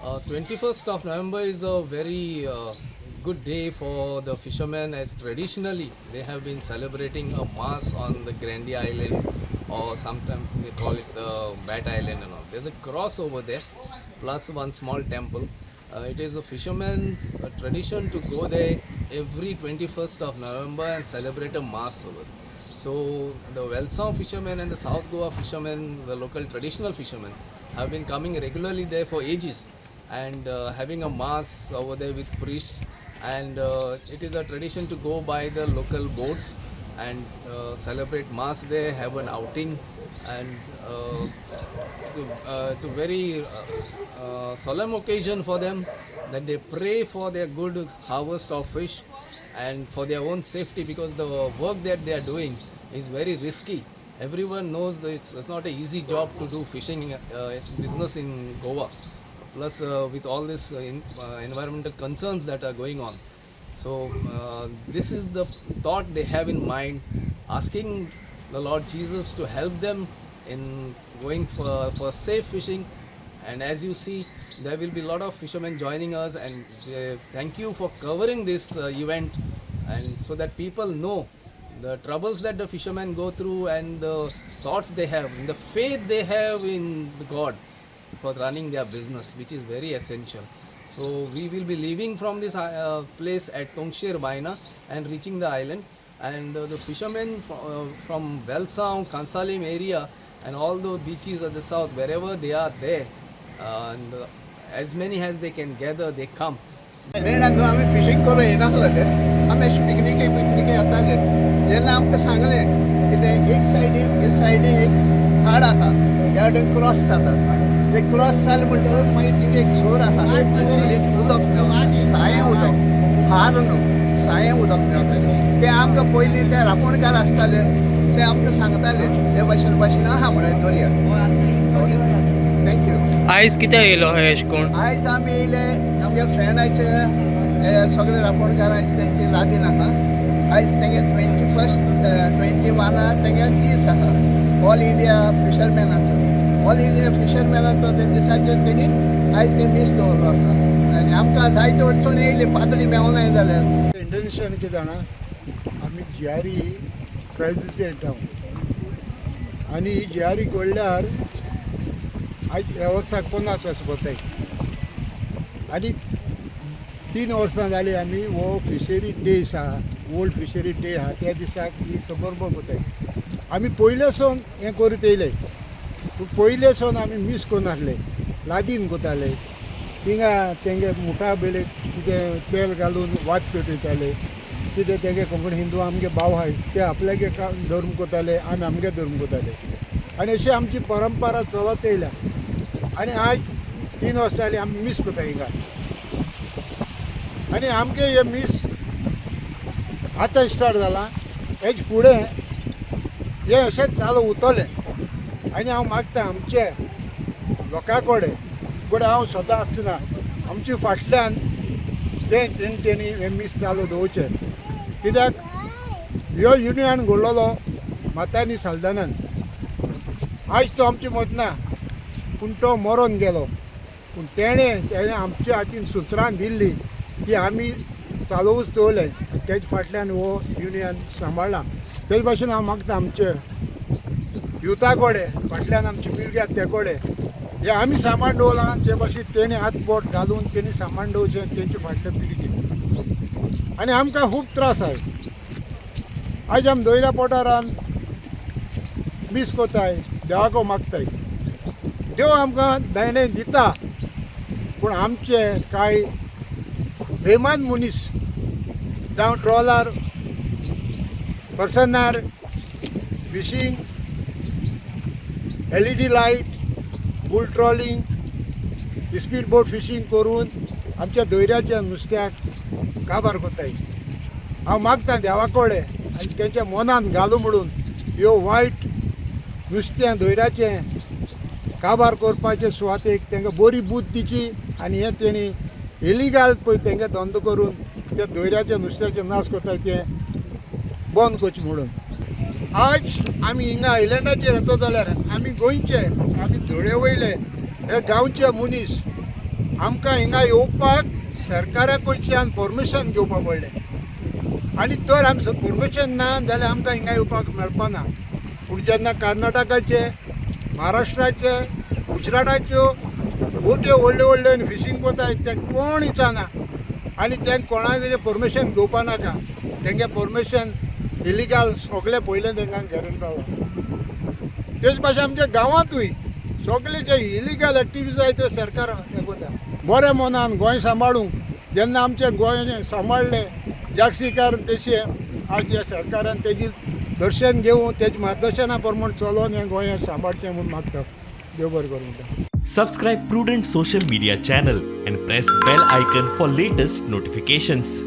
21st of November is a very good day for the fishermen, as traditionally they have been celebrating a mass on the Grandy Island, or sometimes they call it the Bat Island and all. There's a cross over there plus one small temple. It is a fisherman's tradition to go there every 21st of November and celebrate a mass over there. So the Welsong fishermen and the South Goa fishermen, the local traditional fishermen, have been coming regularly there for ages and having a mass over there with priests. And it is a tradition to go by the local boats and celebrate mass there, have an outing, and it's a very solemn occasion for them, that they pray for their good harvest of fish and for their own safety, because the work that they are doing is very risky. Everyone knows that it's not an easy job to do fishing business in Goa, plus with all this environmental concerns that are going on. So this is the thought they have in mind, asking the Lord Jesus to help them in going for safe fishing. And as you see, there will be a lot of fishermen joining us, and thank you for covering this event, and so that people know the troubles that the fishermen go through and the thoughts they have, the faith they have in the God for running their business, which is very essential. So we will be leaving from this place at Tongshir Baina and reaching the island. And the fishermen from Welsong, Kansalim area and all those beaches of the south, wherever they are there, and as many as they can gather, they come. आयलँडाचो आमी fishing करूं येनासले आमी अशें पिकनिके येताले जेन्ना आमकां सांगले की ते एक सायडीन एक हाड आसा त्या वटेन क्रॉस जाता ते क्रॉस जाले म्हणटकच मागीर तिथे एक झोर आसा एक उदक मेवता सायें उदक हार न्हू सायें उदक मेवतालें ते आमकां पयलीं ते रांपोणकार आसताले ते आमकां सांगताले ते भाशेन आहा म्हणून दर्या. थँक्यू. आयज कित्याक येयलो हे अशें कोण? आयज आमी येयले आमगे फ्रेंडाचे सगळे रांपोणकारांचे तेंची लादीन आसा. आयज तेंगे 21 तेंगे दीस आसा ऑल इंडिया फिशरमॅनाचो. ऑल इंडिया फिशरमॅनाचो ते दिसाचेर तेणी आयज ते दीस दवरलो आसा आनी आमकां जायते वटसून येयले पातळी मेवनाय जाल्यार. इंडोनेशियन कितें जाणा आमी जियारी प्रेसिडेंट आनी ही जियारी कोळ्ळ्यार आयज ह्या वर्साक 50 वर्सां कोताय आनी 3 वर्सां जालीं आमी हो फिशरी डेज आहा ओल्ड फिशरी डे आहा त्या दिसाक ही सबरबो कोताय. आमी पयले सावन हें करीत येयले पूण पयले सावन आमी मीस कोनासले लादीन कोताले थिंगा तेंगे मुठा बेले कितें तेल घालून वात पेटयताले कितें तेगे कोंकणी हिंदू आमगे भाव आहाय ते आपल्यागे धर्म कोताले आमी आमगे धर्म कोताले आनी अशी आमची परंपरा चलत येयल्या. आनी आज 3 वर्सां जालीं आमी मीस कोताय हिंगा आनी आमगे हे मीस आतां स्टार्ट जालां हेज फुडें हें अशेंच चालू उरतलें. आनी हांव मागता आमचे लोकां कडेन पूण हांव स्वता आसतना आमचे फाटल्यान तेणी हें मीस चालू दवरचें कित्याक ह्यो युनियन घडलोलो मातानी सालदानान. आयज तो आमचे मदना पूण तो मरोन गेलो पूण तेणें आमच्या हातीन सुत्रां दिल्लीं की आमी चालूच दवरलें तेजे फाटल्यान हो युनियन सांबाळ्ळा. तेच भाशेन हांव मागता आमचे युथा कडेन फाटल्यान आमचे भुरग्याक ते कडेन हे आमी सामान दवरलां ते भाशेन तेणी हात बोट घालून तेणी सामान दवरचें तेंचे फाटल्या पिळगेक. आनी आमकां खूब त्रास आहाय. आयज आमी दोयऱ्या पोटारान मीस कोताय देवाको मागताय देव आमकां दायणे दिता पूण आमचे कांय बेमान मनीस जावं ट्रॉलर पर्सनार fishing LED light bull trawling speed boat fishing करून आमच्या दोयऱ्याच्या नुस्त्याक काबार कोताय. हांव मागता देवा कडेन आनी तेंच्या मनान घालूं म्हणून ह्यो वायट नुस्त्या दोयऱ्याचें काबार करपाचे सुवातेक तांकां बरी बूद दिची आनी हें तेणी इलिगल पळय तांकां धंदो करून त्या दोयऱ्याच्या नुस्त्याचें नाश कोताय तें बंद करचें म्हणून. आज आमी हिंगा आयलँडाचेर येतो जाल्यार आमी गोंयचे आमी धडे वयले हे गांवचे मनीस आमकां हिंगा येवपाक सरकारा कडच्यान परमिशन घेवपाक पडलें आनी तर आमचो परमिशन ना जाल्यार आमकां हिंगा येवपाक मेळपाना. पूण जेन्ना कर्नाटकाचे, महाराष्ट्राचे, गुजराताच्यो बोट्यो व्हडल्यो व्हडल्यो फिशींग कोताय ते कोण विचारना आनी तेंक कोणाचें परमिशन घेवपा नाका. तेंगे परमिशन इलिगल सगळें पयलें तेंकां गॅरंट जालां. तेच भाशेन आमच्या गांवांतूय सगळे जे इलिगल एक्टिविटीज आहाय त्यो सरकार हें कोता. बरें मनान गोंय सांबाळूंक जेन्ना आमचें गोंय सांबाळलें जागसीकार तशें आज ह्या सरकारान तेजी दर्शन घेवन तेज मार्गदर्शना प्रमाण चलोवन हें गोंय सांबाळचें म्हूण मागता. देव बरें करूं. Subscribe Prudent Social Media channel and press bell icon for latest notifications.